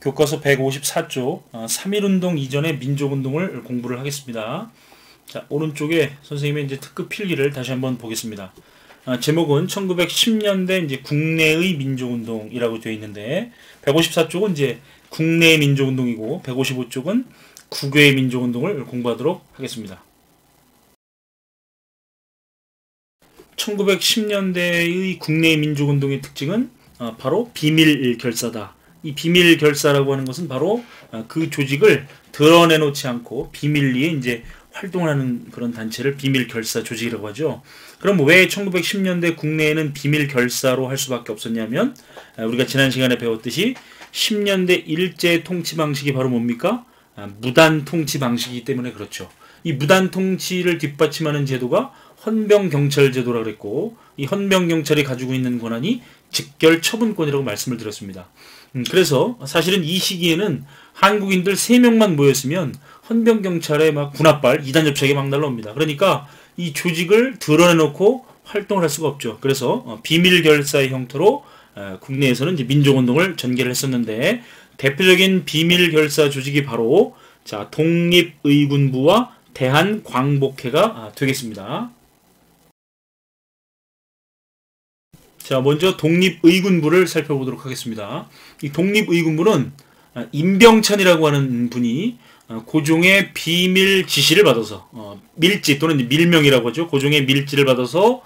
교과서 154쪽 3.1운동 이전의 민족운동을 공부를 하겠습니다. 자, 오른쪽에 선생님의 이제 특급 필기를 다시 한번 보겠습니다. 제목은 1910년대 이제 국내의 민족운동이라고 되어 있는데 154쪽은 이제 국내의 민족운동이고 155쪽은 국외의 민족운동을 공부하도록 하겠습니다. 1910년대의 국내의 민족운동의 특징은 바로 비밀결사다. 이 비밀결사라고 하는 것은 바로 그 조직을 드러내놓지 않고 비밀리에 이제 활동하는 그런 단체를 비밀결사 조직이라고 하죠. 그럼 왜 1910년대 국내에는 비밀결사로 할 수밖에 없었냐면 우리가 지난 시간에 배웠듯이 10년대 일제 통치 방식이 바로 뭡니까? 무단 통치 방식이기 때문에 그렇죠. 이 무단 통치를 뒷받침하는 제도가 헌병경찰 제도라고 그랬고 이 헌병경찰이 가지고 있는 권한이 직결 처분권이라고 말씀을 드렸습니다. 그래서 사실은 이 시기에는 한국인들 3명만 모였으면 헌병경찰에 막 군합발, 이단협착이 막 날라옵니다. 그러니까 이 조직을 드러내놓고 활동을 할 수가 없죠. 그래서 비밀결사의 형태로 국내에서는 이제 민족운동을 전개를 했었는데 대표적인 비밀결사 조직이 바로 독립의군부와 대한광복회가 되겠습니다. 자, 먼저 독립의군부를 살펴보도록 하겠습니다. 이 독립의군부는 임병찬이라고 하는 분이 고종의 비밀 지시를 받아서 밀지 또는 밀명이라고 하죠. 고종의 밀지를 받아서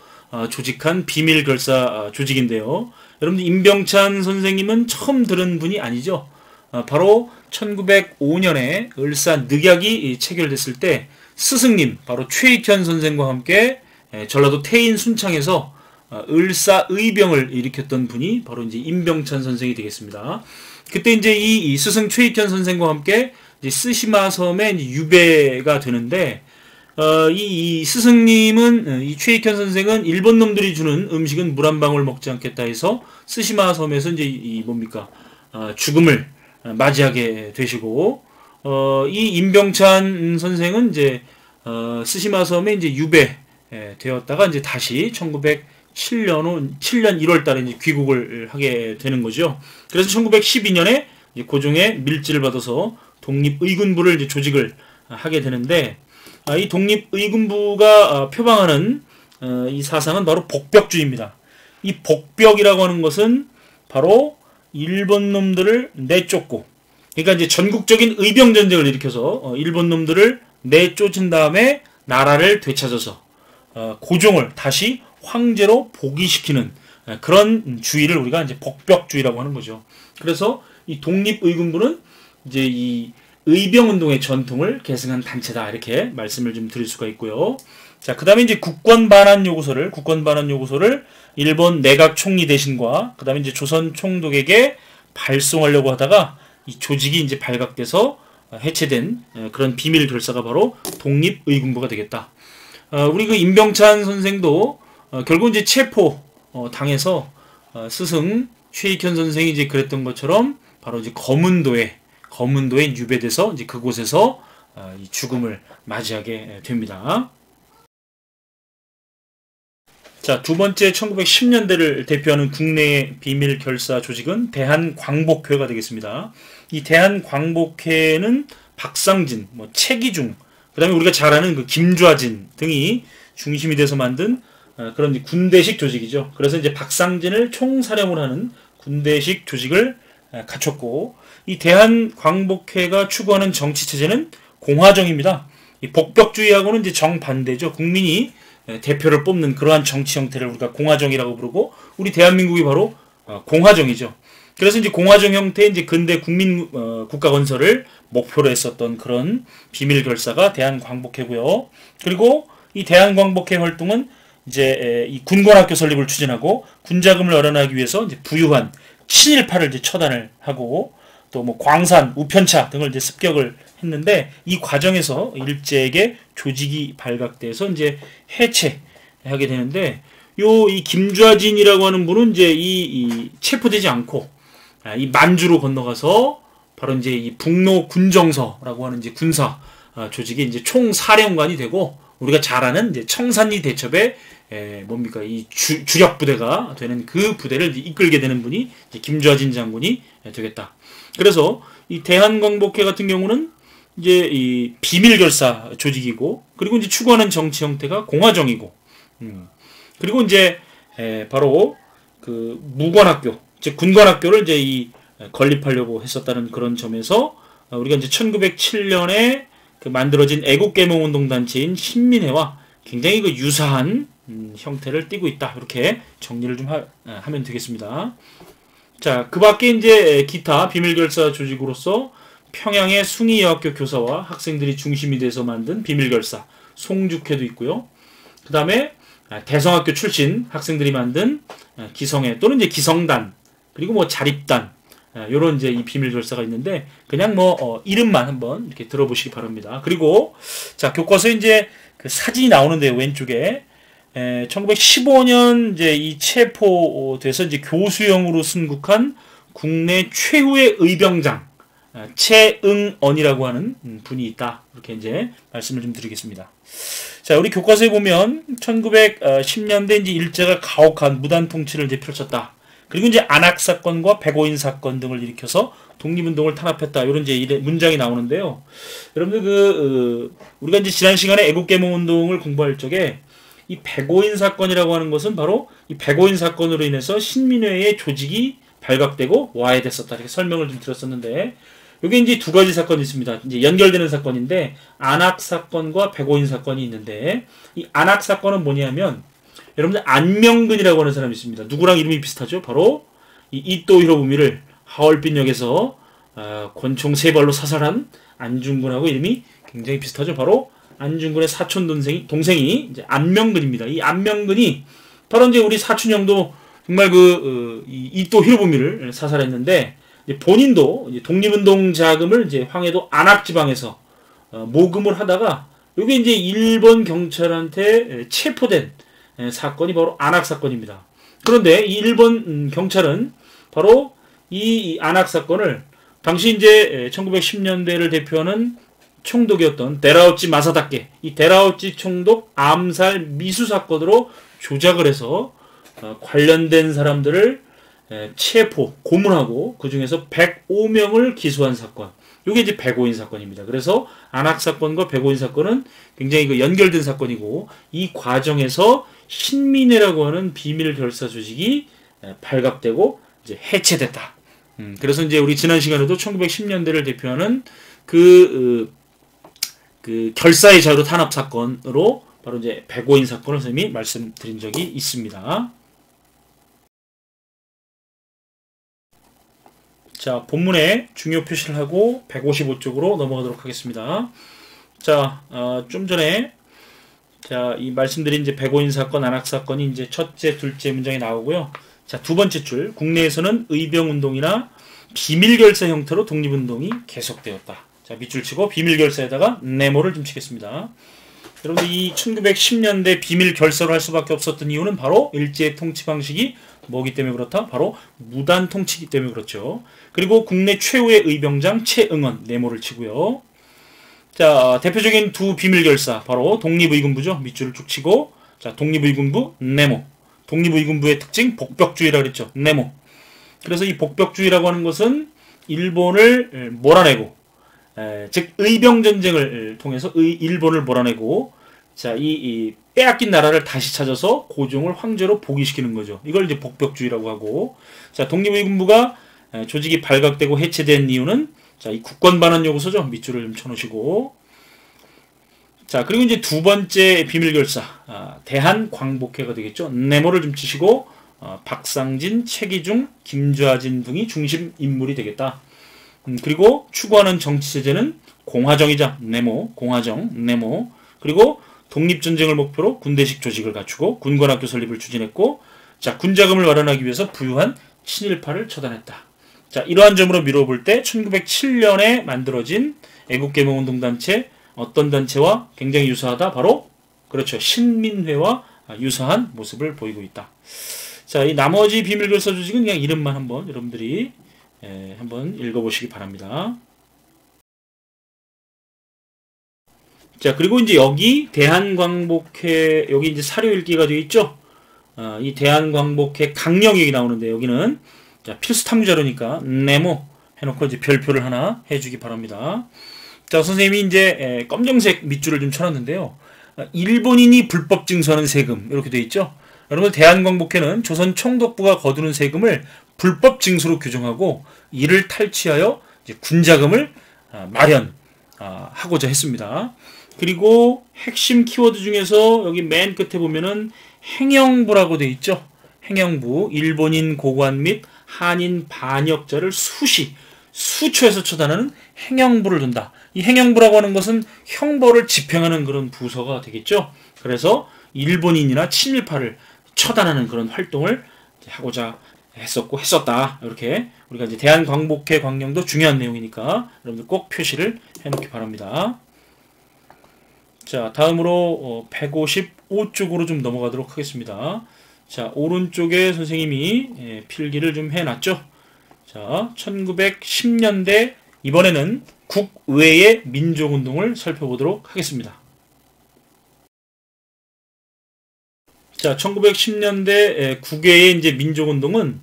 조직한 비밀결사 조직인데요. 여러분들 임병찬 선생님은 처음 들은 분이 아니죠. 바로 1905년에 을사늑약이 체결됐을 때 스승님 바로 최익현 선생과 함께 전라도 태인 순창에서 을사의병을 일으켰던 분이 바로 이제 임병찬 선생이 되겠습니다. 그때 이제 이 스승 최익현 선생과 함께 이제 쓰시마 섬에 이제 유배가 되는데 이 스승님은 이 최익현 선생은 일본 놈들이 주는 음식은 물 한 방울 먹지 않겠다 해서 쓰시마 섬에서 이제 이 뭡니까 죽음을 맞이하게 되시고 이 임병찬 선생은 이제 쓰시마 섬에 이제 유배 되었다가 이제 다시 1907년 1월 달에 이제 귀국을 하게 되는 거죠. 그래서 1912년에 고종의 밀지를 받아서 독립의군부를 이제 조직을 하게 되는데 이 독립의군부가 표방하는 이 사상은 바로 복벽주의입니다. 이 복벽이라고 하는 것은 바로 일본 놈들을 내쫓고 그러니까 이제 전국적인 의병 전쟁을 일으켜서 일본 놈들을 내쫓은 다음에 나라를 되찾아서 고종을 다시 황제로 복위시키는 그런 주의를 우리가 이제 복벽주의라고 하는 거죠. 그래서 이 독립의군부는 이제 이 의병운동의 전통을 계승한 단체다 이렇게 말씀을 좀 드릴 수가 있고요. 자, 그다음에 이제 국권반환 요구서를 일본 내각 총리 대신과 그다음에 이제 조선 총독에게 발송하려고 하다가 이 조직이 이제 발각돼서 해체된 그런 비밀 결사가 바로 독립의군부가 되겠다. 우리 그 임병찬 선생도 결국 이제 체포 당해서 스승 최익현 선생이 이제 그랬던 것처럼 바로 이제 검은도에 유배돼서 이제 그곳에서 이 죽음을 맞이하게 됩니다. 자, 두 번째 1910년대를 대표하는 국내의 비밀 결사 조직은 대한광복회가 되겠습니다. 이 대한광복회는 박상진, 최기중, 그다음에 우리가 잘 아는 그 김좌진 등이 중심이 돼서 만든 그런 이제 군대식 조직이죠. 그래서 이제 박상진을 총사령을 하는 군대식 조직을 갖췄고 이 대한광복회가 추구하는 정치 체제는 공화정입니다. 이 복벽주의하고는 이제 정반대죠. 국민이 대표를 뽑는 그러한 정치 형태를 우리가 공화정이라고 부르고 우리 대한민국이 바로 공화정이죠. 그래서 이제 공화정 형태의 이제 근대 국민 국가 건설을 목표로 했었던 그런 비밀 결사가 대한광복회고요. 그리고 이 대한광복회 활동은 이제 이 군관학교 설립을 추진하고 군자금을 마련하기 위해서 이제 부유한 친일파를 이제 처단을 하고 또 뭐 광산, 우편차 등을 이제 습격을 했는데 이 과정에서 일제에게 조직이 발각돼서 이제 해체하게 되는데 이 김좌진이라고 하는 분은 이제 이 체포되지 않고 이 만주로 건너가서 바로 이제 이 북로 군정서라고 하는 이제 군사 조직의 이제 총사령관이 되고 우리가 잘 아는 이제 청산리 대첩의 뭡니까 이 주력 부대가 되는 그 부대를 이끌게 되는 분이 이제 김좌진 장군이 되겠다. 그래서 이 대한광복회 같은 경우는 이제 이 비밀결사 조직이고, 그리고 이제 추구하는 정치 형태가 공화정이고, 그리고 이제 바로 그 무관학교, 즉 군관학교를 이제 이 건립하려고 했었다는 그런 점에서 우리가 이제 1907년에 그 만들어진 애국계몽운동 단체인 신민회와 굉장히 그 유사한 형태를 띠고 있다. 이렇게 정리를 좀 하면 되겠습니다. 자, 그 밖에 이제 기타 비밀결사 조직으로서 평양의 숭의여학교 교사와 학생들이 중심이 돼서 만든 비밀결사 송죽회도 있고요. 그 다음에 대성학교 출신 학생들이 만든 기성회 또는 이제 기성단, 그리고 뭐 자립단, 요런 이제 이 비밀결사가 있는데, 그냥 뭐 이름만 한번 이렇게 들어보시기 바랍니다. 그리고 자, 교과서에 이제 그 사진이 나오는데요, 왼쪽에 1915년 이제 이 체포돼서 이제 교수형으로 순국한 국내 최후의 의병장 최응언이라고 하는 분이 있다. 이렇게 이제 말씀을 좀 드리겠습니다. 자, 우리 교과서에 보면 1910년대 이제 일제가 가혹한 무단 통치를 이제 펼쳤다. 그리고 이제 안학 사건과 백오인 사건 등을 일으켜서 독립운동을 탄압했다. 이런 이제 문장이 나오는데요. 여러분들 우리가 이제 지난 시간에 애국계몽운동을 공부할 적에 이 백오인 사건이라고 하는 것은 바로 이 백오인 사건으로 인해서 신민회의 조직이 발각되고 와해됐었다. 이렇게 설명을 좀 드렸었는데, 여기 이제 두 가지 사건이 있습니다. 이제 연결되는 사건인데, 안학 사건과 백오인 사건이 있는데, 이 안학 사건은 뭐냐면, 여러분들 안명근이라고 하는 사람이 있습니다. 누구랑 이름이 비슷하죠? 바로 이 이토 히로부미를 하얼빈역에서 권총 3발로 사살한 안중근하고 이름이 굉장히 비슷하죠? 바로 안중근의 사촌 동생이 이제 안명근입니다. 이 안명근이 바로 이제 우리 사촌 형도 정말 이 이토 히로부미를 사살했는데, 이제 본인도 이제 독립운동 자금을 이제 황해도 안학지방에서 모금을 하다가 이게 이제 일본 경찰한테 체포된 사건이 바로 안학 사건입니다. 그런데 이 일본 경찰은 바로 이 안학 사건을 당시 이제 1910년대를 대표하는 총독이었던 데라우치 마사다케, 이 데라우치 총독 암살 미수 사건으로 조작을 해서 관련된 사람들을 체포, 고문하고 그 중에서 105명을 기소한 사건. 이게 이제 백오인 사건입니다. 그래서 안학 사건과 백오인 사건은 굉장히 그 연결된 사건이고, 이 과정에서 신민회라고 하는 비밀 결사 조직이 발각되고 이제 해체됐다. 그래서 이제 우리 지난 시간에도 1910년대를 대표하는 그 결사의 자유로 탄압 사건으로 바로 이제 백오인 사건을 선생님이 말씀드린 적이 있습니다. 자, 본문에 중요 표시를 하고 155쪽으로 넘어가도록 하겠습니다. 자, 좀 전에 이 말씀드린 이제 백오인 사건, 안학 사건이 이제 첫째, 둘째 문장에 나오고요. 자, 두 번째 줄, 국내에서는 의병운동이나 비밀결사 형태로 독립운동이 계속되었다. 자, 밑줄 치고 비밀결사에다가 네모를 좀 치겠습니다. 여러분들 이 1910년대 비밀결사로 할 수밖에 없었던 이유는 바로 일제의 통치 방식이 뭐기 때문에 그렇다? 바로 무단 통치이기 때문에 그렇죠. 그리고 국내 최후의 의병장 최응언 네모를 치고요. 자, 대표적인 두 비밀결사 바로 독립의군부죠. 밑줄을 쭉 치고, 자, 독립의군부 네모. 독립의군부의 특징 복벽주의라고 그랬죠. 네모. 그래서 이 복벽주의라고 하는 것은 일본을 몰아내고, 즉 의병전쟁을 통해서 일본을 몰아내고, 자, 이 빼앗긴 나라를 다시 찾아서 고종을 황제로 복위시키는 거죠. 이걸 이제 복벽주의라고 하고, 자, 독립의군부가 조직이 발각되고 해체된 이유는, 자, 이 국권반환 요구서죠. 밑줄을 좀 쳐놓으시고, 자, 그리고 이제 두 번째 비밀결사, 대한광복회가 되겠죠. 네모를 좀 치시고, 박상진, 최기중, 김좌진 등이 중심 인물이 되겠다. 그리고 추구하는 정치체제는 공화정이자 네모, 공화정, 네모. 그리고 독립전쟁을 목표로 군대식 조직을 갖추고 군관학교 설립을 추진했고, 자, 군자금을 마련하기 위해서 부유한 친일파를 처단했다. 자, 이러한 점으로 미뤄볼 때 1907년에 만들어진 애국계몽운동단체, 어떤 단체와 굉장히 유사하다? 바로 그렇죠, 신민회와 유사한 모습을 보이고 있다. 자, 이 나머지 비밀결사 조직은 그냥 이름만 한번 여러분들이 한번 읽어보시기 바랍니다. 자, 그리고 이제 여기 대한광복회, 여기 이제 사료 읽기가 되어 있죠. 이 대한광복회 강령이 나오는데, 여기는 자, 필수 탐구 자료니까 네모, 해놓고 이제 별표를 하나 해주기 바랍니다. 자, 선생님이 이제 검정색 밑줄을 좀 쳐놨는데요. 일본인이 불법 징수하는 세금 이렇게 되어 있죠. 여러분 대한광복회는 조선 총독부가 거두는 세금을 불법 징수로 규정하고 이를 탈취하여 이제 군자금을 마련하고자 했습니다. 그리고 핵심 키워드 중에서 여기 맨 끝에 보면은 행영부라고 되어 있죠. 행영부, 일본인 고관 및 한인 반역자를 수초에서 처단하는 행영부를 둔다. 이 행영부라고 하는 것은 형벌을 집행하는 그런 부서가 되겠죠. 그래서 일본인이나 친일파를 처단하는 그런 활동을 하고자 했었다. 이렇게 우리가 이제 대한광복회 광령도 중요한 내용이니까 여러분들 꼭 표시를 해놓기 바랍니다. 자, 다음으로 155쪽으로 좀 넘어가도록 하겠습니다. 자, 오른쪽에 선생님이 필기를 좀 해놨죠. 자, 1910년대 이번에는 국외의 민족운동을 살펴보도록 하겠습니다. 자, 1910년대 국외의 이제 민족운동은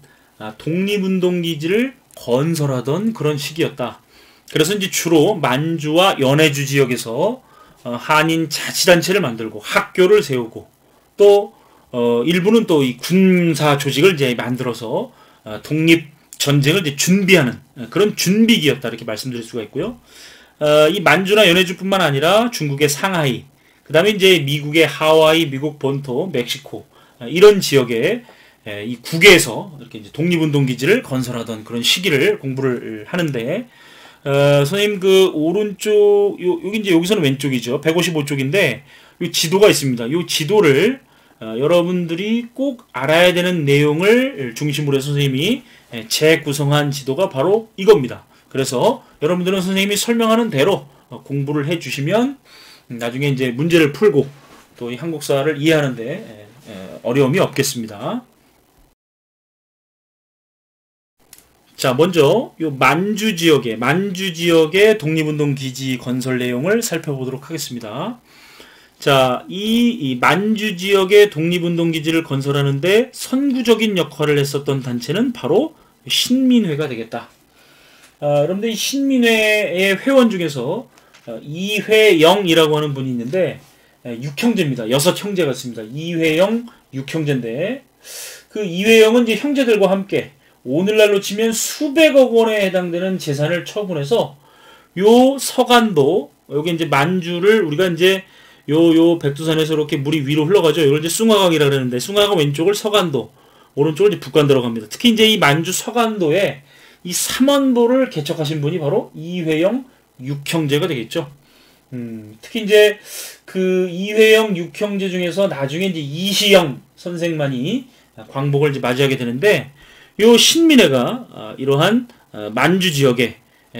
독립운동기지를 건설하던 그런 시기였다. 그래서 이제 주로 만주와 연해주 지역에서 한인 자치단체를 만들고 학교를 세우고 또 일부는 또 이 군사 조직을 이제 만들어서 독립 전쟁을 이제 준비하는 그런 준비기였다 이렇게 말씀드릴 수가 있고요. 이 만주나 연해주뿐만 아니라 중국의 상하이, 그 다음에 이제 미국의 하와이, 미국 본토, 멕시코 이런 지역에 이 국외에서 이렇게 이제 독립운동기지를 건설하던 그런 시기를 공부를 하는데 선생님 그 오른쪽 여기 이제 여기서는 왼쪽이죠. 155쪽인데 이 지도가 있습니다. 이 지도를 여러분들이 꼭 알아야 되는 내용을 중심으로 해서 선생님이 재구성한 지도가 바로 이겁니다. 그래서 여러분들은 선생님이 설명하는 대로 공부를 해주시면 나중에 이제 문제를 풀고 또 이 한국사를 이해하는데 어려움이 없겠습니다. 자, 먼저 요 만주 지역의 독립운동 기지 건설 내용을 살펴보도록 하겠습니다. 자, 이 만주 지역의 독립운동 기지를 건설하는데 선구적인 역할을 했었던 단체는 바로 신민회가 되겠다. 여러분들 이 신민회의 회원 중에서 이회영이라고 하는 분이 있는데 6형제입니다. 6형제가 있습니다. 이회영 6형제인데 그 이회영은 이제 형제들과 함께 오늘날로 치면 수백억 원에 해당되는 재산을 처분해서 요 서간도 여기 이제 만주를 우리가 이제 요 백두산에서 이렇게 물이 위로 흘러가죠. 이걸 이제 숭화강이라 그러는데 숭화강 왼쪽을 서간도, 오른쪽을 이제 북간도라고 합니다. 특히 이제 이 만주 서간도에 이 삼원보를 개척하신 분이 바로 이회영 6형제가 되겠죠. 특히 이제 그 이회영 6형제 중에서 나중에 이제 이시영 선생만이 광복을 이제 맞이하게 되는데 요 신민회가 이러한 만주 지역에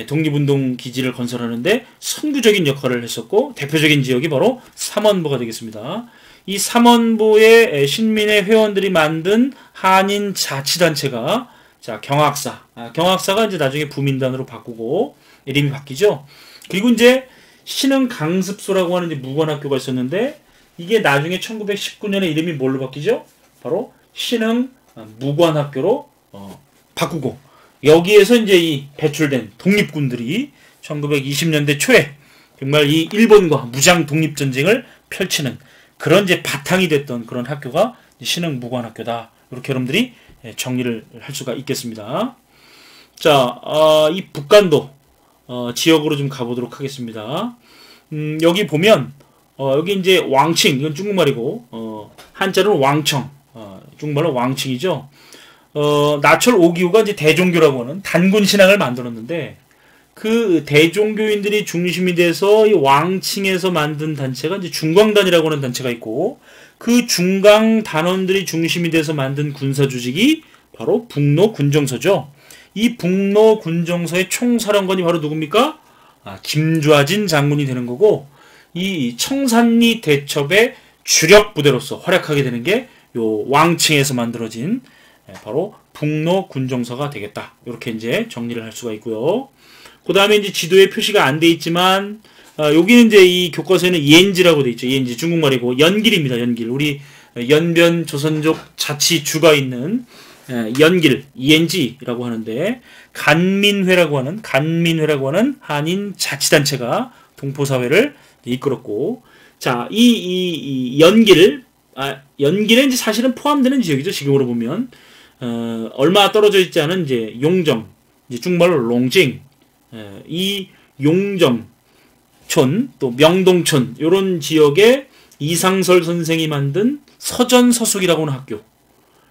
독립운동 기지를 건설하는데 선구적인 역할을 했었고 대표적인 지역이 바로 삼원보가 되겠습니다. 이 삼원보의 신민회 회원들이 만든 한인 자치단체가 자 경학사가 이제 나중에 부민단으로 바꾸고 이름이 바뀌죠. 그리고 이제 신흥 강습소라고 하는 이제 무관학교가 있었는데 이게 나중에 1919년에 이름이 뭘로 바뀌죠? 바로 신흥 무관학교로 바꾸고 여기에서 이제 이 배출된 독립군들이 1920년대 초에 정말 이 일본과 무장 독립전쟁을 펼치는 그런 이제 바탕이 됐던 그런 학교가 신흥 무관학교다. 이렇게 여러분들이 정리를 할 수가 있겠습니다. 자, 이 북간도 지역으로 좀 가보도록 하겠습니다. 여기 보면 여기 이제 왕칭, 이건 중국말이고 한자로는 왕청, 중국말로 왕칭이죠. 나철 오기후가 이제 대종교라고 하는 단군 신앙을 만들었는데 그 대종교인들이 중심이 돼서 이 왕칭에서 만든 단체가 이제 중광단이라고 하는 단체가 있고 그 중강 단원들이 중심이 돼서 만든 군사 조직이 바로 북로군정서죠. 이 북로군정서의 총사령관이 바로 누굽니까? 김좌진 장군이 되는 거고 이 청산리 대첩의 주력 부대로서 활약하게 되는 게 요 왕칭에서 만들어진 바로 북로군정서가 되겠다. 이렇게 이제 정리를 할 수가 있고요. 그 다음에 이제 지도에 표시가 안 돼 있지만 여기는 이제 이 교과서에는 이엔지라고 돼 있죠. 이엔지 중국말이고 연길입니다. 연길. 우리 연변 조선족 자치주가 있는 연길 ENG라고 하는데 간민회라고 하는 한인 자치단체가 동포사회를 이끌었고, 자, 이 연길에 이제 사실은 포함되는 지역이죠. 지금으로 보면 얼마 떨어져 있지 않은 이제 용정, 이제 중국말로 롱징, 이 용정촌 또 명동촌 이런 지역에 이상설 선생이 만든 서전서숙이라고 하는 학교.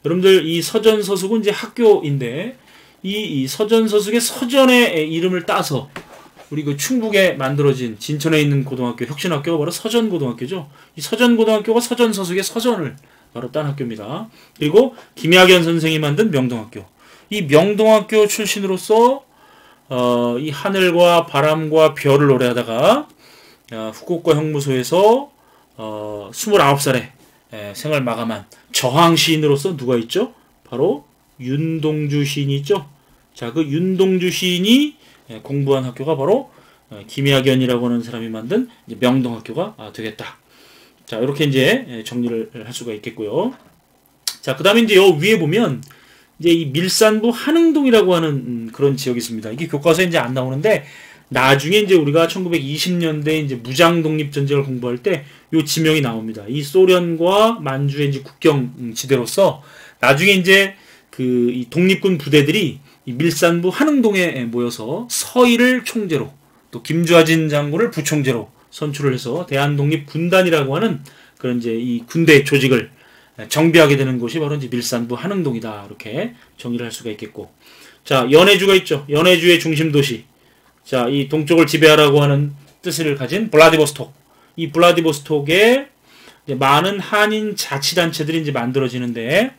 여러분들 이 서전서숙은 이제 학교인데 이 서전서숙의 서전의 이름을 따서 우리 그 충북에 만들어진 진천에 있는 고등학교 혁신학교가 바로 서전고등학교죠. 이 서전고등학교가 서전서숙의 서전을 바로 딴 학교입니다. 그리고 김학연 선생이 만든 명동학교. 이 명동학교 출신으로서 이 하늘과 바람과 별을 노래하다가 후쿠오카 형무소에서 29살에 생을 마감한 저항 시인으로서 누가 있죠? 바로 윤동주 시인이 있죠. 자, 그 윤동주 시인이 공부한 학교가 바로 김학연이라고 하는 사람이 만든 명동학교가 되겠다. 자, 이렇게 이제 정리를 할 수가 있겠고요. 자, 그 다음에 이제 요 위에 보면 이제 이 밀산부 한흥동이라고 하는 그런 지역이 있습니다. 이게 교과서에 이제 안 나오는데 나중에 이제 우리가 1920년대 이제 무장 독립 전쟁을 공부할 때 요 지명이 나옵니다. 이 소련과 만주의 이제 국경 지대로서 나중에 이제 이 독립군 부대들이 이 밀산부 한흥동에 모여서 서희를 총재로 또 김좌진 장군을 부총재로 선출을 해서 대한독립군단이라고 하는 그런 이제 이 군대 조직을 정비하게 되는 곳이 바로 이제 밀산부 한흥동이다. 이렇게 정의를 할 수가 있겠고. 자, 연해주가 있죠. 연해주의 중심 도시. 자, 이 동쪽을 지배하라고 하는 뜻을 가진 블라디보스톡. 이 블라디보스톡에 많은 한인 자치단체들이 이제 만들어지는데,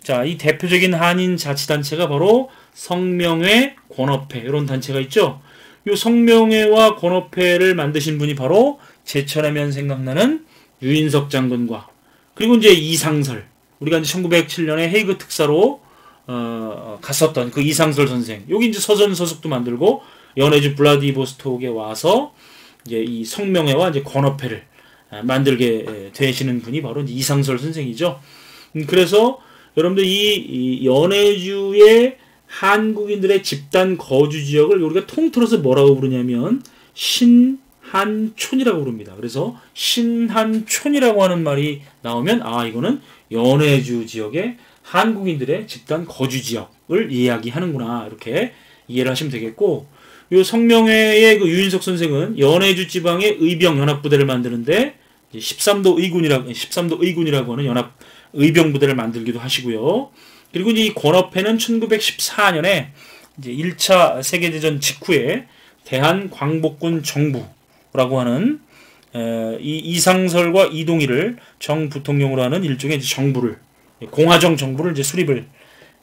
자, 이 대표적인 한인 자치단체가 바로 성명회, 권업회 이런 단체가 있죠. 이 성명회와 권업회를 만드신 분이 바로 제천하면 생각나는 유인석 장군과 그리고 이제 이상설, 우리가 이제 1907년에 헤이그 특사로 갔었던 그 이상설 선생. 여기 이제 서전서숙도 만들고 연해주 블라디보스톡에 와서 이제 이 성명회와 이제 권업회를 만들게 되시는 분이 바로 이제 이상설 선생이죠. 그래서 여러분들 이 연해주의 한국인들의 집단 거주 지역을 우리가 통틀어서 뭐라고 부르냐면 신한촌이라고 부릅니다. 그래서 신한촌이라고 하는 말이 나오면 이거는 연해주 지역의 한국인들의 집단 거주 지역을 이야기하는구나, 이렇게 이해를 하시면 되겠고, 요 성명회의 그 유인석 선생은 연해주 지방의 의병 연합부대를 만드는데 13도 의군이라고 하는 연합 의병 부대를 만들기도 하시고요. 그리고 이 권업회는 1914년에 이제 1차 세계대전 직후에 대한광복군 정부라고 하는 이 이상설과 이동희를 정부통령으로 하는 일종의 이제 정부를, 공화정 정부를 이제 수립을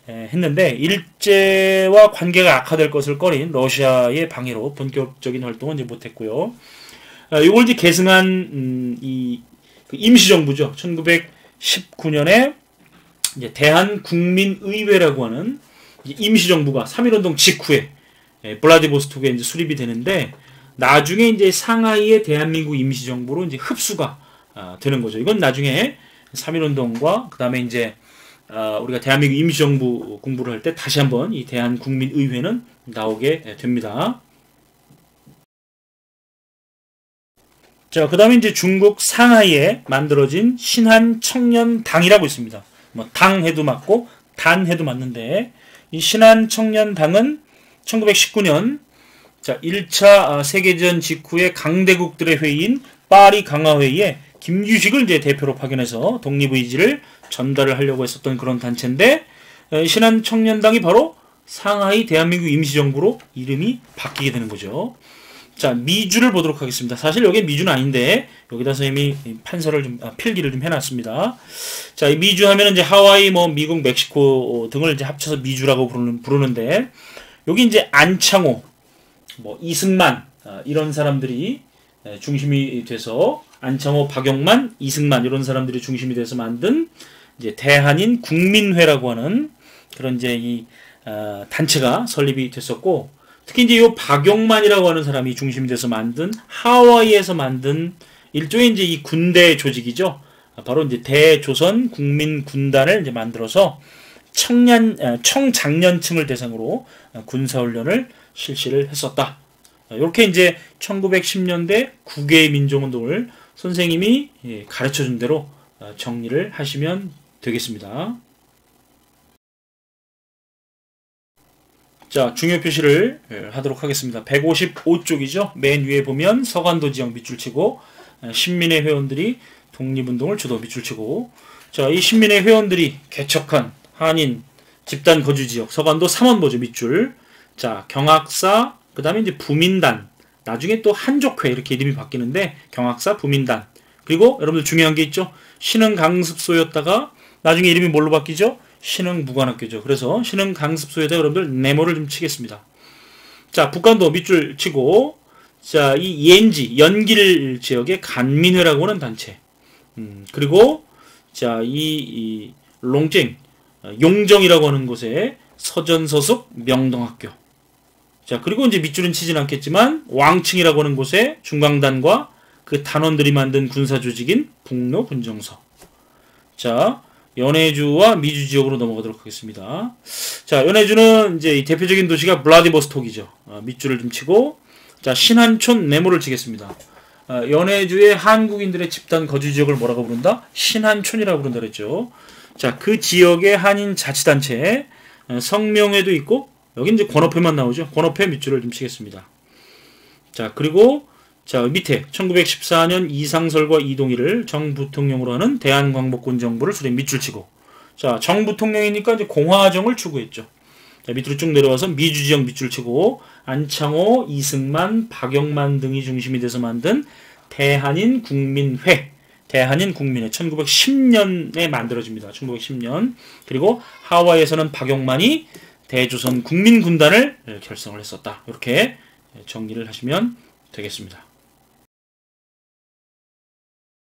했는데, 일제와 관계가 악화될 것을 꺼린 러시아의 방해로 본격적인 활동은 이제 못했고요. 이걸 이제 계승한 그 임시정부죠. 1919년에 이제 대한국민의회라고 하는 임시정부가 3.1운동 직후에 블라디보스톡에 이제 수립이 되는데, 나중에 이제 상하이의 대한민국 임시정부로 이제 흡수가 되는 거죠. 이건 나중에 3.1운동과 그 다음에 이제 우리가 대한민국 임시정부 공부를 할 때 다시 한번 이 대한국민의회는 나오게 됩니다. 자, 그 다음에 이제 중국 상하이에 만들어진 신한청년당이라고 있습니다. 뭐 당 해도 맞고 단 해도 맞는데, 이 신한청년당은 1919년 1차 세계대전 직후의 강대국들의 회의인 파리 강화회의에 김규식을 이제 대표로 파견해서 독립의지를 전달을 하려고 했었던 그런 단체인데, 신한청년당이 바로 상하이 대한민국 임시정부로 이름이 바뀌게 되는 거죠. 자, 미주를 보도록 하겠습니다. 사실 여기 미주는 아닌데 여기다 선생님이 판서를 필기를 좀 해놨습니다. 자, 이 미주 하면은 이제 하와이, 미국, 멕시코 등을 이제 합쳐서 미주라고 부르는데, 여기 이제 안창호, 이승만 이런 사람들이 중심이 돼서, 안창호, 박용만, 이승만 이런 사람들이 중심이 돼서 만든 이제 대한인 국민회라고 하는 그런 이제 이 단체가 설립이 됐었고, 특히 이제 이 박용만이라고 하는 사람이 중심이 돼서 만든 하와이에서 만든 일종의 이제 이 군대 조직이죠. 바로 이제 대조선 국민군단을 이제 만들어서 청장년층을 대상으로 군사훈련을 실시를 했었다. 이렇게 이제 1910년대 9개의 민족운동을 선생님이 가르쳐준 대로 정리를 하시면 되겠습니다. 자, 중요 표시를 하도록 하겠습니다. 155쪽이죠. 맨 위에 보면 서간도 지역 밑줄치고 신민의 회원들이 독립운동을 주도 밑줄치고, 자, 이 신민의 회원들이 개척한 한인 집단 거주지역 서간도 3원보죠 밑줄. 자, 경학사, 그 다음에 이제 부민단, 나중에 또 한족회 이렇게 이름이 바뀌는데 경학사, 부민단, 그리고 여러분들 중요한 게 있죠. 신흥강습소였다가 나중에 이름이 뭘로 바뀌죠? 신흥무관학교죠. 그래서 신흥강습소에다 여러분들 네모를 좀 치겠습니다. 자, 북간도 밑줄 치고, 자, 이 옌지 연길 지역의 간민회라고 하는 단체, 그리고 자, 이 롱쟁 용정이라고 하는 곳에 서전서숙 명동학교. 자, 그리고 이제 밑줄은 치진 않겠지만 왕층이라고 하는 곳에 중광단과 그 단원들이 만든 군사 조직인 북로 군정서. 자, 연해주와 미주 지역으로 넘어가도록 하겠습니다. 자, 연해주는 이제 이 대표적인 도시가 블라디보스톡이죠. 밑줄을 좀 치고, 자, 신한촌 네모를 치겠습니다. 연해주의 한국인들의 집단 거주 지역을 뭐라고 부른다? 신한촌이라고 부른다 그랬죠. 자, 그 지역의 한인 자치단체 성명회도 있고, 여기 이제 권업회만 나오죠. 권업회 밑줄을 좀 치겠습니다. 자, 그리고 자, 밑에 1914년 이상설과 이동희를 정부통령으로 하는 대한광복군 정부를 수립 밑줄 치고, 자, 정부통령이니까 이제 공화정을 추구했죠. 자, 밑으로 쭉 내려와서 미주 지역 밑줄 치고, 안창호, 이승만, 박영만 등이 중심이 돼서 만든 대한인 국민회, 대한인 국민회 1910년에 만들어집니다. 1910년. 그리고 하와이에서는 박영만이 대조선 국민군단을 결성을 했었다. 이렇게 정리를 하시면 되겠습니다.